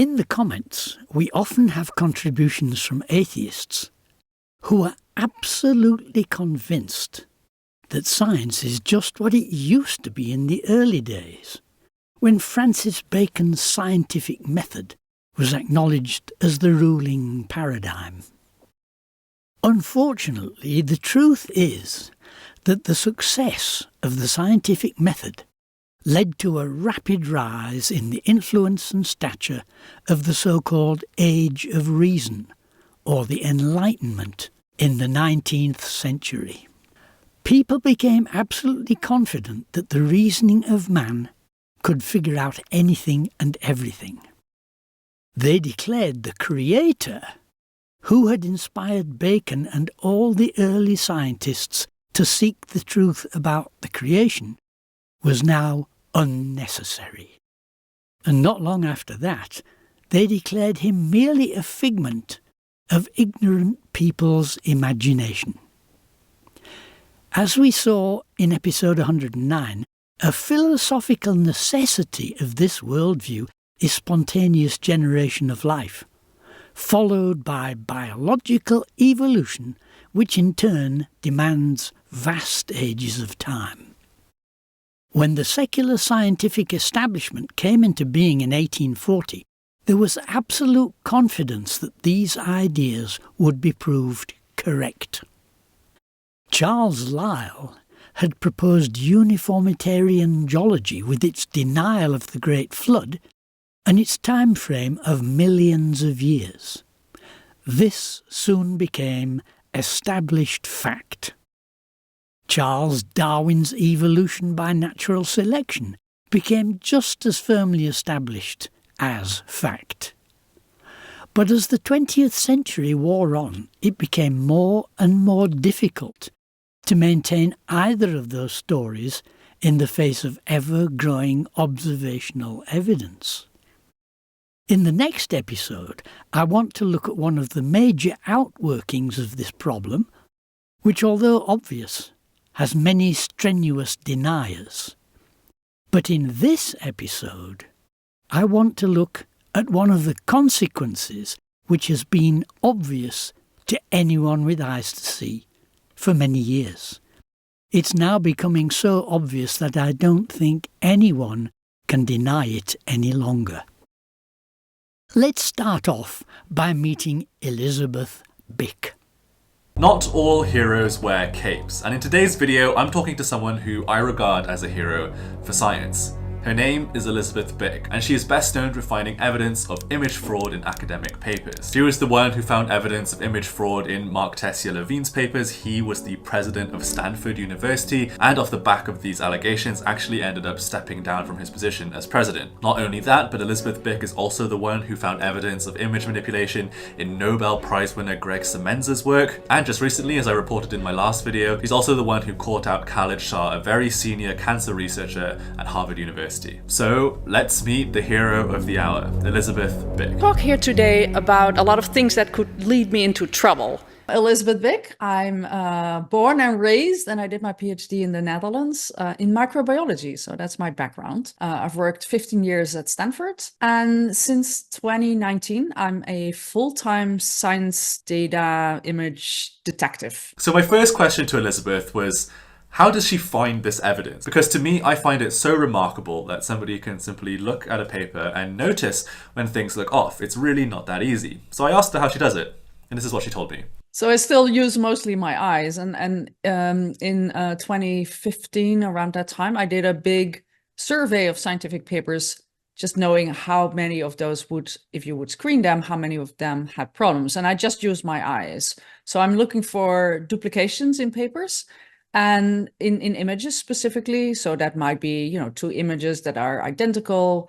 In the comments, we often have contributions from atheists who are absolutely convinced that science is just what it used to be in the early days, when Francis Bacon's scientific method was acknowledged as the ruling paradigm. Unfortunately, the truth is that the success of the scientific method led to a rapid rise in the influence and stature of the so-called Age of Reason, or the Enlightenment, in the 19th century. People became absolutely confident that the reasoning of man could figure out anything and everything. They declared the Creator, who had inspired Bacon and all the early scientists to seek the truth about the creation, was now unnecessary. And not long after that, they declared him merely a figment of ignorant people's imagination. As we saw in episode 109, a philosophical necessity of this worldview is spontaneous generation of life, followed by biological evolution, which in turn demands vast ages of time. When the secular scientific establishment came into being in 1840, there was absolute confidence that these ideas would be proved correct. Charles Lyell had proposed uniformitarian geology with its denial of the Great Flood and its time frame of millions of years. This soon became established fact. Charles Darwin's evolution by natural selection became just as firmly established as fact. But as the 20th century wore on, it became more and more difficult to maintain either of those stories in the face of ever-growing observational evidence. In the next episode, I want to look at one of the major outworkings of this problem, which, although obvious, has many strenuous deniers. But in this episode, I want to look at one of the consequences which has been obvious to anyone with eyes to see for many years. It's now becoming so obvious that I don't think anyone can deny it any longer. Let's start off by meeting Elizabeth Bick. Not all heroes wear capes, and in today's video I'm talking to someone who I regard as a hero for science. Her name is Elizabeth Bick, and she is best known for finding evidence of image fraud in academic papers. She was the one who found evidence of image fraud in Mark Tessier-Levine's papers. He was the president of Stanford University, and off the back of these allegations actually ended up stepping down from his position as president. Not only that, but Elizabeth Bick is also the one who found evidence of image manipulation in Nobel Prize winner Greg Semenza's work. And just recently, as I reported in my last video, she's also the one who caught out Khalid Shah, a very senior cancer researcher at Harvard University. So let's meet the hero of the hour, Elizabeth Bick. Talk here today about a lot of things that could lead me into trouble. Elizabeth Bick. I'm born and raised, and I did my PhD in the Netherlands in microbiology. So that's my background. I've worked 15 years at Stanford, and since 2019, I'm a full-time science data image detective. So my first question to Elizabeth was, how does she find this evidence? Because to me, I find it so remarkable that somebody can simply look at a paper and notice when things look off. It's really not that easy. So I asked her how she does it, and this is what she told me. So I still use mostly my eyes, and in 2015, around that time, I did a big survey of scientific papers, just knowing how many of those would, if you would screen them, how many of them had problems. And I just used my eyes. So I'm looking for duplications in papers. And in images specifically, so that might be, two images that are identical,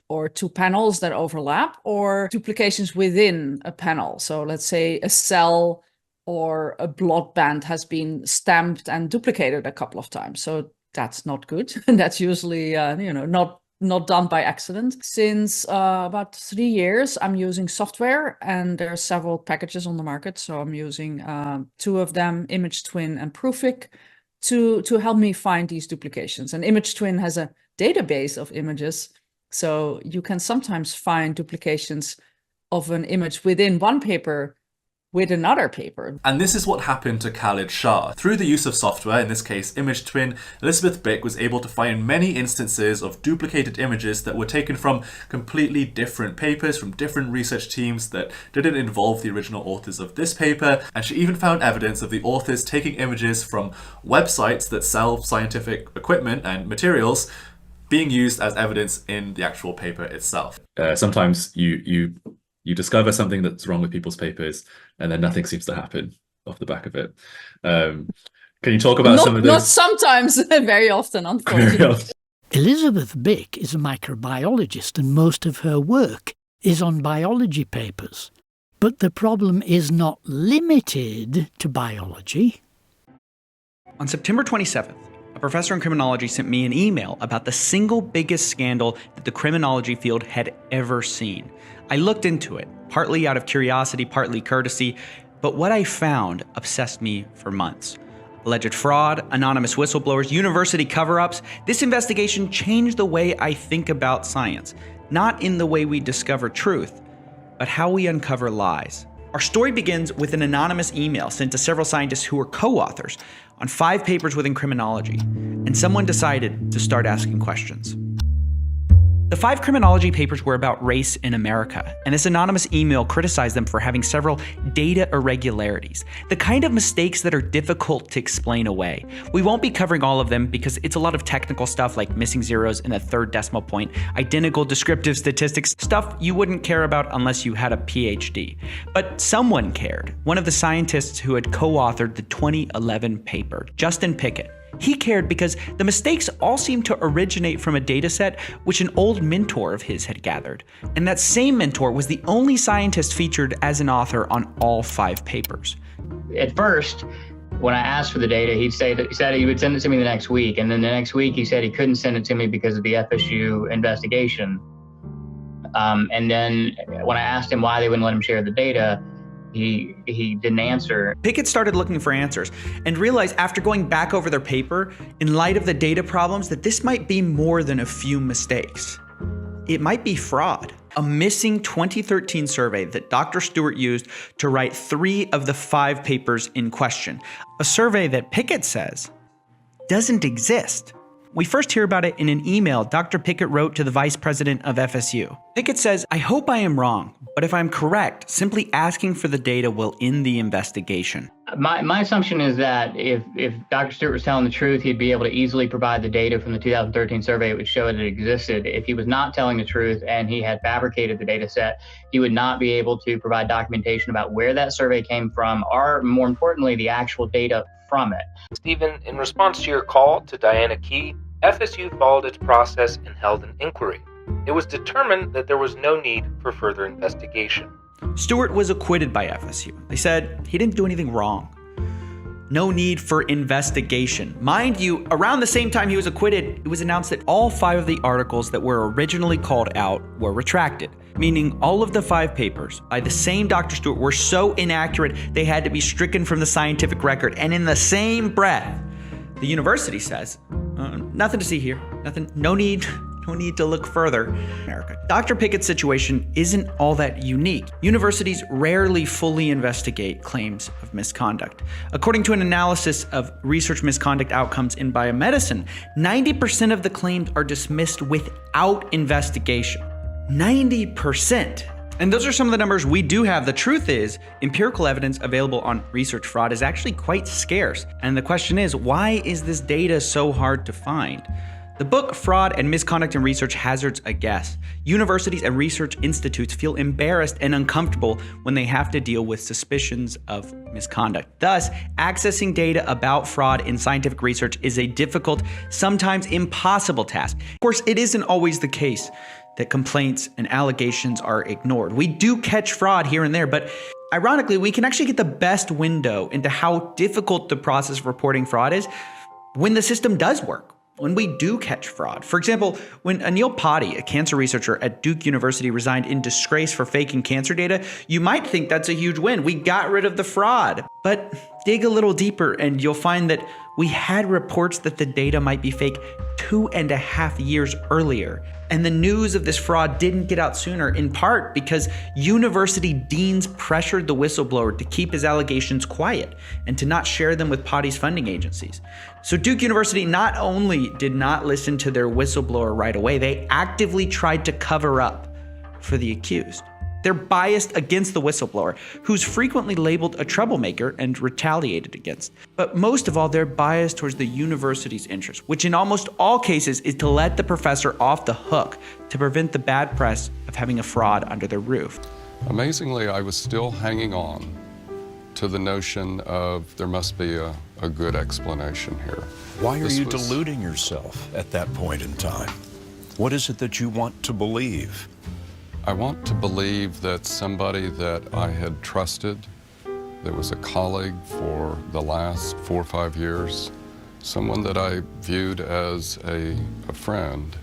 or two panels that overlap, or duplications within a panel. So let's say a cell or a blood band has been stamped and duplicated a couple of times. So that's not good. And that's usually, not done by accident. Since about 3 years, I'm using software, and there are several packages on the market. So I'm using 2 of them, Image Twin and Proofic, to help me find these duplications. And Image Twin has a database of images. So you can sometimes find duplications of an image within one paper with another paper. And this is what happened to Khalid Shah. Through the use of software, in this case Image Twin, Elizabeth Bick was able to find many instances of duplicated images that were taken from completely different papers, from different research teams that didn't involve the original authors of this paper. And she even found evidence of the authors taking images from websites that sell scientific equipment and materials being used as evidence in the actual paper itself. Sometimes you discover something that's wrong with people's papers, and then nothing seems to happen off the back of it. Can you talk about some of those? Not sometimes, very often, unfortunately. Very often. Elizabeth Bick is a microbiologist, and most of her work is on biology papers. But the problem is not limited to biology. On September 27th, a professor in criminology sent me an email about the single biggest scandal that the criminology field had ever seen. I looked into it, partly out of curiosity, partly courtesy, but what I found obsessed me for months. Alleged fraud, anonymous whistleblowers, university cover-ups. This investigation changed the way I think about science, not in the way we discover truth, but how we uncover lies. Our story begins with an anonymous email sent to several scientists who were co-authors on 5 papers within criminology, and someone decided to start asking questions. The 5 criminology papers were about race in America, and this anonymous email criticized them for having several data irregularities, the kind of mistakes that are difficult to explain away. We won't be covering all of them because it's a lot of technical stuff like missing zeros in the 3rd decimal point, identical descriptive statistics, stuff you wouldn't care about unless you had a PhD. But someone cared. One of the scientists who had co-authored the 2011 paper, Justin Pickett. He cared because the mistakes all seemed to originate from a dataset which an old mentor of his had gathered. And that same mentor was the only scientist featured as an author on all 5 papers. At first, when I asked for the data, he said he would send it to me the next week. And then the next week he said he couldn't send it to me because of the FSU investigation. And then when I asked him why they wouldn't let him share the data, he didn't answer. Pickett started looking for answers and realized after going back over their paper, in light of the data problems, that this might be more than a few mistakes. It might be fraud. A missing 2013 survey that Dr. Stewart used to write 3 of the 5 papers in question. A survey that Pickett says doesn't exist. We first hear about it in an email Dr. Pickett wrote to the vice president of FSU. Pickett says, "I hope I am wrong, but if I'm correct, simply asking for the data will end the investigation." My assumption is that if Dr. Stewart was telling the truth, he'd be able to easily provide the data from the 2013 survey. It would show that it existed. If he was not telling the truth and he had fabricated the data set, he would not be able to provide documentation about where that survey came from, or more importantly, the actual data from it. Stephen, in response to your call to Diana Key, FSU followed its process and held an inquiry. It was determined that there was no need for further investigation. Stewart was acquitted by FSU. They said he didn't do anything wrong. No need for investigation. Mind you, around the same time he was acquitted, it was announced that all 5 of the articles that were originally called out were retracted, meaning all of the 5 papers by the same Dr. Stewart were so inaccurate they had to be stricken from the scientific record. And in the same breath, the university says, nothing to see here, nothing, no need to look further. America. Dr. Pickett's situation isn't all that unique. Universities rarely fully investigate claims of misconduct. According to an analysis of research misconduct outcomes in biomedicine, 90% of the claims are dismissed without investigation. 90%. And those are some of the numbers we do have. The truth is, empirical evidence available on research fraud is actually quite scarce. And the question is, why is this data so hard to find? The book Fraud and Misconduct in Research hazards a guess. Universities and research institutes feel embarrassed and uncomfortable when they have to deal with suspicions of misconduct. Thus, accessing data about fraud in scientific research is a difficult, sometimes impossible task. Of course, it isn't always the case that complaints and allegations are ignored. We do catch fraud here and there, but ironically, we can actually get the best window into how difficult the process of reporting fraud is when the system does work, when we do catch fraud. For example, when Anil Patti, a cancer researcher at Duke University, resigned in disgrace for faking cancer data, you might think that's a huge win. We got rid of the fraud. But Dig a little deeper and you'll find that we had reports that the data might be fake 2.5 years earlier. And the news of this fraud didn't get out sooner, in part because university deans pressured the whistleblower to keep his allegations quiet and to not share them with Potty's funding agencies. So Duke University not only did not listen to their whistleblower right away, they actively tried to cover up for the accused. They're biased against the whistleblower, who's frequently labeled a troublemaker and retaliated against. But most of all, they're biased towards the university's interest, which in almost all cases is to let the professor off the hook to prevent the bad press of having a fraud under their roof. Amazingly, I was still hanging on to the notion of there must be a good explanation here. Why are you deluding yourself at that point in time? What is it that you want to believe? I want to believe that somebody that I had trusted, that was a colleague for the last 4 or 5 years, someone that I viewed as a friend,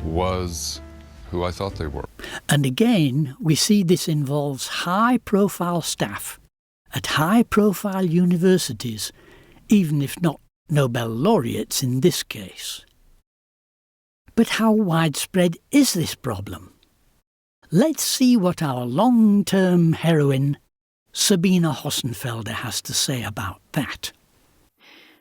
was who I thought they were. And again, we see this involves high-profile staff at high-profile universities, even if not Nobel laureates in this case. But how widespread is this problem? Let's see what our long-term heroine, Sabina Hossenfelder, has to say about that.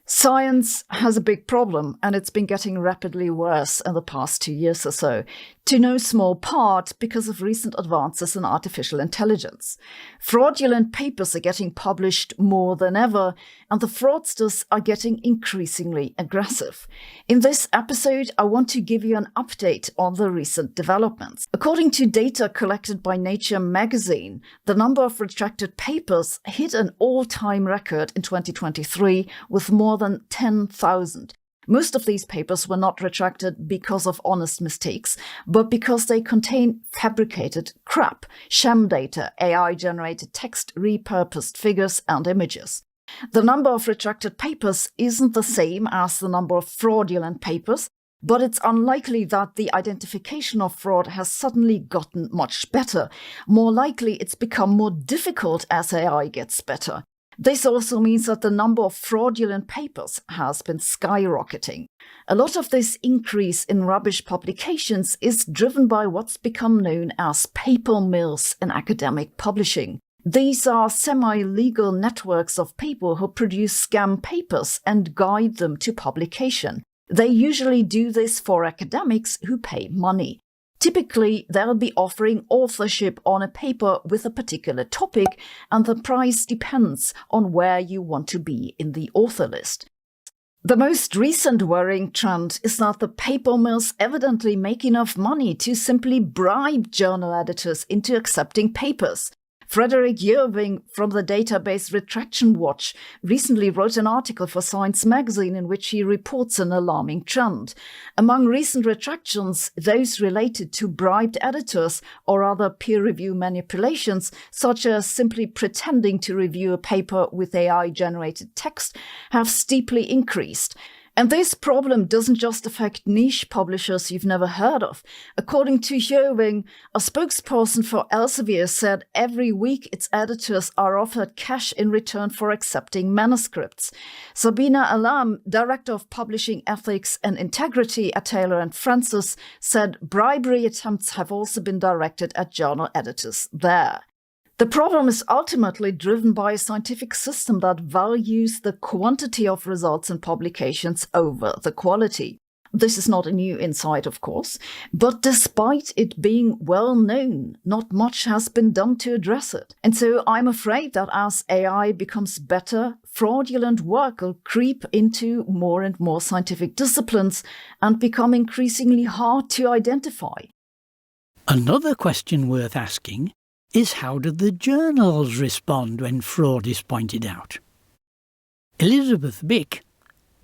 Science has a big problem, and it's been getting rapidly worse in the past 2 years or so, to no small part because of recent advances in artificial intelligence. Fraudulent papers are getting published more than ever, and the fraudsters are getting increasingly aggressive. In this episode, I want to give you an update on the recent developments. According to data collected by Nature magazine, the number of retracted papers hit an all-time record in 2023 with more than 10,000. Most of these papers were not retracted because of honest mistakes, but because they contain fabricated crap, sham data, AI-generated text, repurposed figures and images. The number of retracted papers isn't the same as the number of fraudulent papers, but it's unlikely that the identification of fraud has suddenly gotten much better. More likely, it's become more difficult as AI gets better. This also means that the number of fraudulent papers has been skyrocketing. A lot of this increase in rubbish publications is driven by what's become known as paper mills in academic publishing. These are semi-legal networks of people who produce scam papers and guide them to publication. They usually do this for academics who pay money. Typically, they'll be offering authorship on a paper with a particular topic, and the price depends on where you want to be in the author list. The most recent worrying trend is that the paper mills evidently make enough money to simply bribe journal editors into accepting papers. Frederick Yerving from the database Retraction Watch recently wrote an article for Science magazine in which he reports an alarming trend. Among recent retractions, those related to bribed editors or other peer review manipulations, such as simply pretending to review a paper with AI-generated text, have steeply increased. And this problem doesn't just affect niche publishers you've never heard of. According to Yerving, a spokesperson for Elsevier said every week its editors are offered cash in return for accepting manuscripts. Sabina Alam, director of publishing ethics and integrity at Taylor & Francis, said bribery attempts have also been directed at journal editors there. The problem is ultimately driven by a scientific system that values the quantity of results and publications over the quality. This is not a new insight, of course, but despite it being well known, not much has been done to address it. And so I'm afraid that as AI becomes better, fraudulent work will creep into more and more scientific disciplines and become increasingly hard to identify. Another question worth asking is how do the journals respond when fraud is pointed out? Elizabeth Bick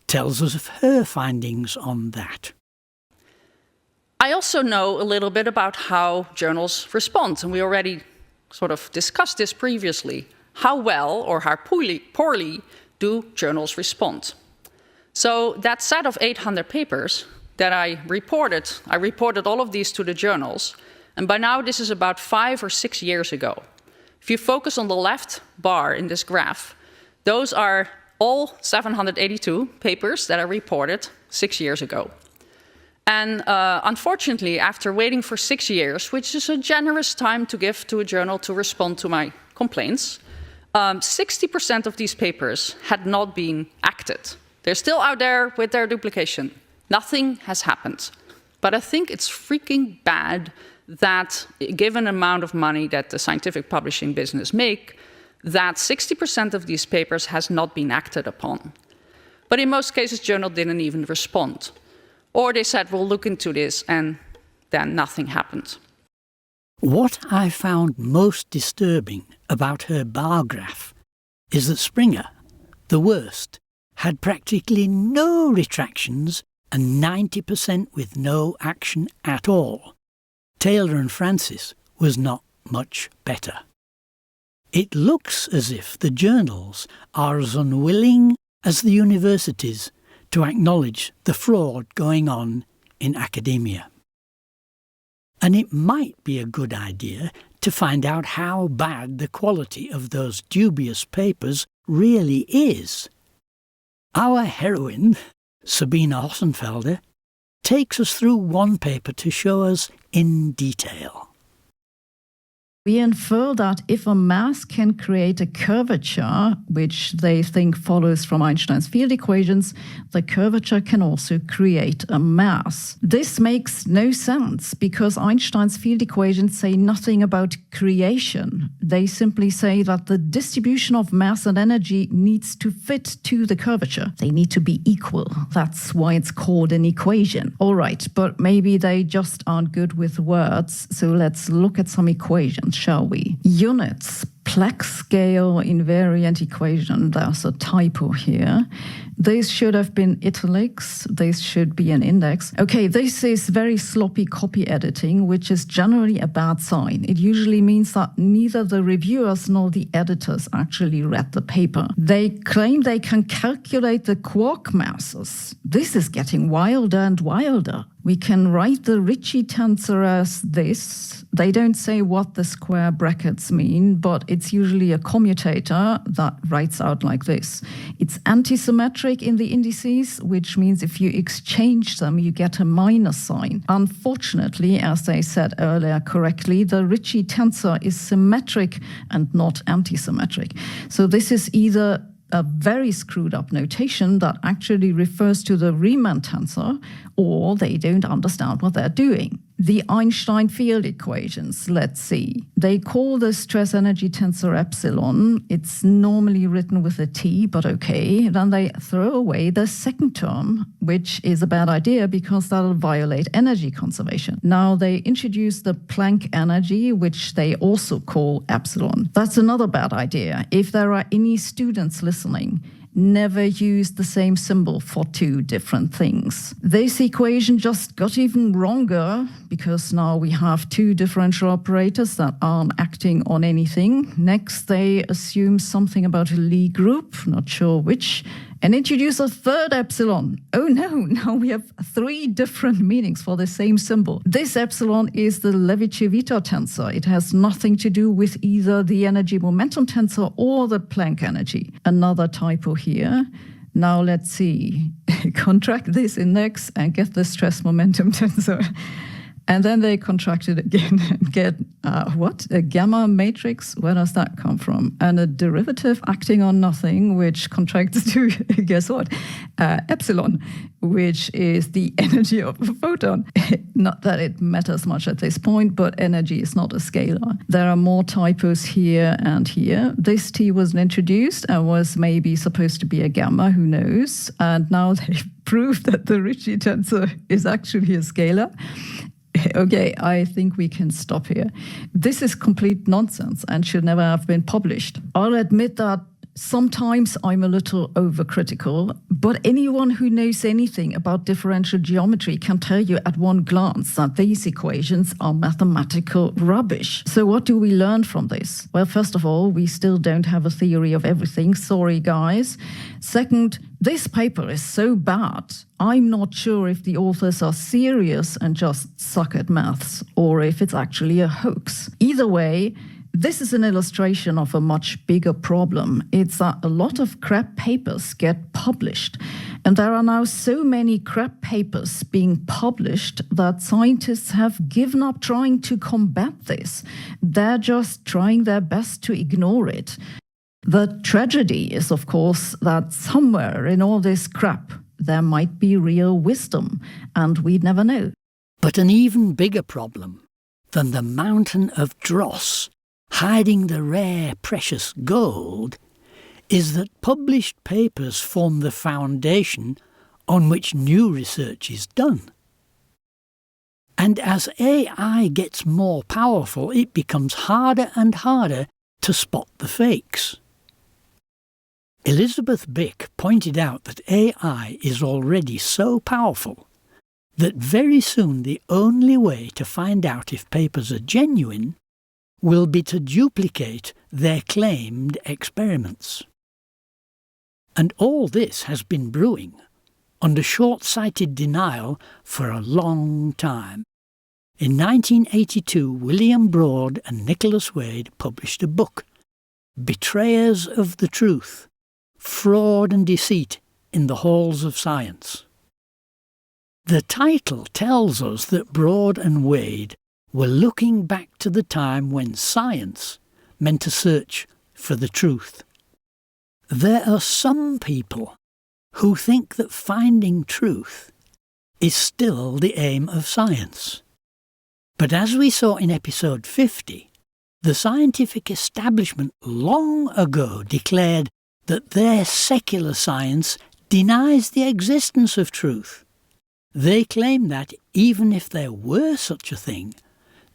tells us of her findings on that. I also know a little bit about how journals respond, and we already sort of discussed this previously. How well or how poorly do journals respond? So that set of 800 papers that I reported all of these to the journals, and by now this is about 5 or 6 years ago. If you focus on the left bar in this graph, Those are all 782 papers that are reported 6 years ago. And unfortunately, after waiting for 6 years, which is a generous time to give to a journal to respond to my complaints, 60% of these papers had not been acted. They're still out there with their duplication. Nothing has happened. But I think it's freaking bad that, given the amount of money that the scientific publishing business make, that 60% of these papers has not been acted upon. But in most cases, journal didn't even respond. Or they said, we'll look into this, and then nothing happened. What I found most disturbing about her bar graph is that Springer, the worst, had practically no retractions and 90% with no action at all. Taylor and Francis was not much better. It looks as if the journals are as unwilling as the universities to acknowledge the fraud going on in academia. And it might be a good idea to find out how bad the quality of those dubious papers really is. Our heroine, Sabine Hossenfelder, takes us through one paper to show us in detail. We infer that if a mass can create a curvature, which they think follows from Einstein's field equations, the curvature can also create a mass. This makes no sense because Einstein's field equations say nothing about creation. They simply say that the distribution of mass and energy needs to fit to the curvature. They need to be equal. That's why it's called an equation. All right, but maybe they just aren't good with words, so let's look at some equations, shall we? Units, Planck scale invariant equation. There's a typo here. These should have been italics. These should be an index. Okay, this is very sloppy copy editing, which is generally a bad sign. It usually means that neither the reviewers nor the editors actually read the paper. They claim they can calculate the quark masses. This is getting wilder and wilder. We can write the Ricci tensor as this. They don't say what the square brackets mean, but it's usually a commutator that writes out like this. It's antisymmetric in the indices, which means if you exchange them, you get a minus sign. Unfortunately, as they said earlier correctly, the Ricci tensor is symmetric and not antisymmetric. So this is either a very screwed up notation that actually refers to the Riemann tensor, or they don't understand what they're doing. The Einstein field equations, let's see. They call the stress energy tensor epsilon. It's normally written with a T, but okay. Then they throw away the second term, which is a bad idea because that'll violate energy conservation. Now they introduce the Planck energy, which they also call epsilon. That's another bad idea. If there are any students listening, never use the same symbol for two different things. This equation just got even wronger because now we have two differential operators that aren't acting on anything. Next, they assume something about a Lie group, not sure which, and introduce a third epsilon. Oh no, now we have three different meanings for the same symbol. This epsilon is the Levi-Civita tensor. It has nothing to do with either the energy momentum tensor or the Planck energy. Another typo here. Now let's see. Contract this index and get the stress momentum tensor. And then they contract it again and get, what? A gamma matrix? Where does that come from? And a derivative acting on nothing, which contracts to, guess what? Epsilon, which is the energy of a photon. Not that it matters much at this point, but energy is not a scalar. There are more typos here and here. This T wasn't introduced and was maybe supposed to be a gamma, who knows? And now they've proved that the Ricci tensor is actually a scalar. Okay, I think we can stop here. This is complete nonsense and should never have been published. I'll admit that sometimes I'm a little overcritical, but anyone who knows anything about differential geometry can tell you at one glance that these equations are mathematical rubbish. So what do we learn from this? Well, first of all, we still don't have a theory of everything. Sorry, guys. Second, this paper is so bad, I'm not sure if the authors are serious and just suck at maths, or if it's actually a hoax. Either way, This is an illustration of a much bigger problem. It's that a lot of crap papers get published, and there are now so many crap papers being published that scientists have given up trying to combat this. They're just trying their best to ignore it. The tragedy is, of course, that somewhere in all this crap, there might be real wisdom, and we'd never know. But an even bigger problem than the mountain of dross hiding the rare, precious gold is that published papers form the foundation on which new research is done. And as AI gets more powerful, it becomes harder and harder to spot the fakes. Elizabeth Bick pointed out that AI is already so powerful that very soon the only way to find out if papers are genuine will be to duplicate their claimed experiments. And all this has been brewing under short-sighted denial for a long time. In 1982, William Broad and Nicholas Wade published a book, Betrayers of the Truth, Fraud and Deceit in the Halls of Science. The title tells us that Broad and Wade were looking back to the time when science meant a search for the truth. There are some people who think that finding truth is still the aim of science. But as we saw in episode 50, the scientific establishment long ago declared that their secular science denies the existence of truth. They claim that even if there were such a thing,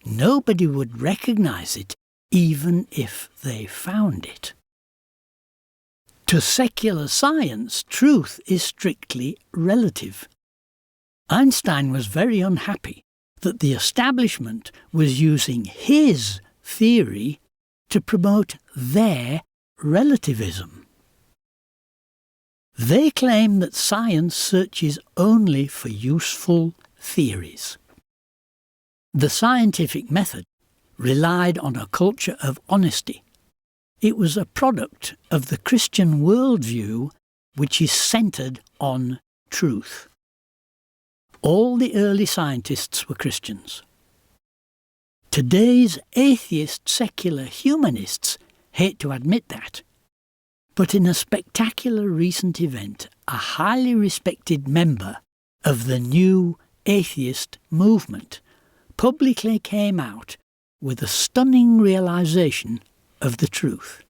nobody would recognize it even if they found it. To secular science, truth is strictly relative. Einstein was very unhappy that the establishment was using his theory to promote their relativism. They claim that science searches only for useful theories. The scientific method relied on a culture of honesty. It was a product of the Christian worldview, which is centred on truth. All the early scientists were Christians. Today's atheist secular humanists hate to admit that. But in a spectacular recent event, a highly respected member of the new atheist movement publicly came out with a stunning realization of the truth.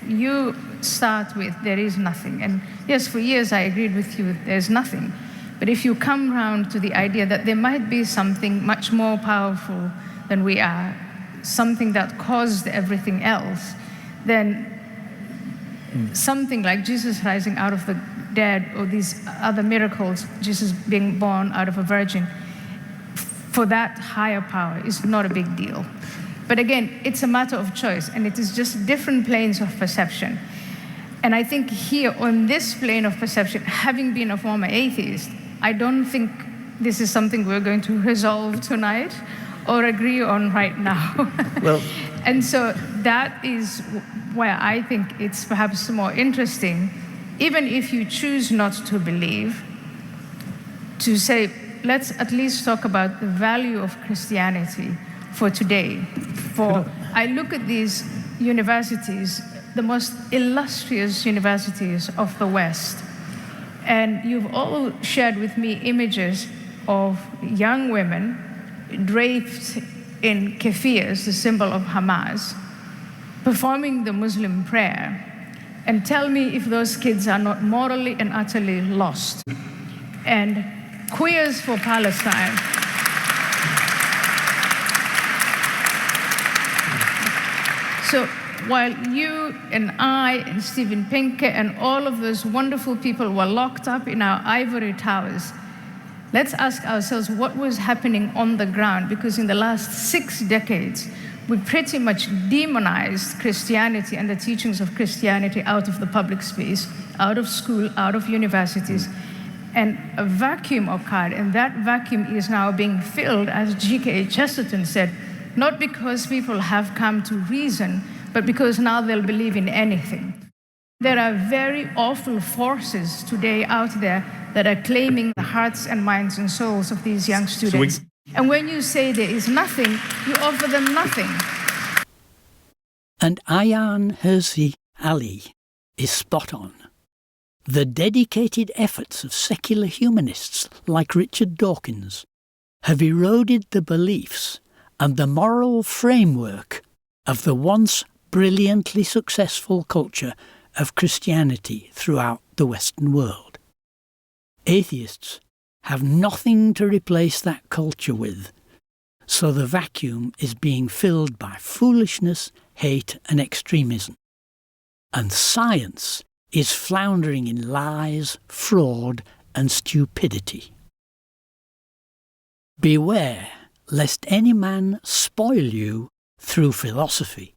You start with there is nothing. And yes, for years I agreed with you, there's nothing. But if you come round to the idea that there might be something much more powerful than we are, something that caused everything else, then something like Jesus rising out of the dead or these other miracles, Jesus being born out of a virgin, for that higher power is not a big deal. But again, it's a matter of choice, and it is just different planes of perception. And I think here, on this plane of perception, having been a former atheist, I don't think this is something we're going to resolve tonight or agree on right now. Well, and so that is where I think it's perhaps more interesting, even if you choose not to believe, to say, let's at least talk about the value of Christianity for today. For I look at these universities, the most illustrious universities of the West, and you've all shared with me images of young women draped in kefirs, the symbol of Hamas, performing the Muslim prayer. And tell me if those kids are not morally and utterly lost. And Queers for Palestine. So while you and I and Steven Pinker and all of those wonderful people were locked up in our ivory towers, let's ask ourselves what was happening on the ground, because in the last 6 decades, we pretty much demonized Christianity and the teachings of Christianity out of the public space, out of school, out of universities. And a vacuum occurred, and that vacuum is now being filled, as G.K. Chesterton said, not because people have come to reason, but because now they'll believe in anything. There are very awful forces today out there that are claiming the hearts and minds and souls of these young students. And when you say there is nothing, you offer them nothing. And Ayaan Hirsi Ali is spot on. The dedicated efforts of secular humanists like Richard Dawkins have eroded the beliefs and the moral framework of the once brilliantly successful culture of Christianity throughout the Western world. Atheists have nothing to replace that culture with, so the vacuum is being filled by foolishness, hate and extremism. And science is floundering in lies, fraud and stupidity. Beware lest any man spoil you through philosophy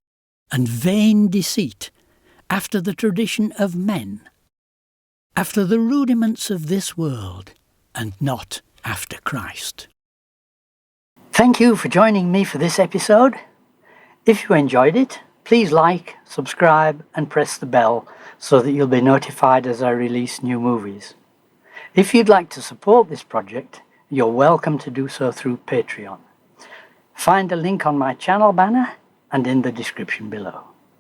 and vain deceit after the tradition of men, after the rudiments of this world, and not after Christ. Thank you for joining me for this episode. If you enjoyed it, please like, subscribe and press the bell so that you'll be notified as I release new movies. If you'd like to support this project, you're welcome to do so through Patreon. Find a link on my channel banner and in the description below.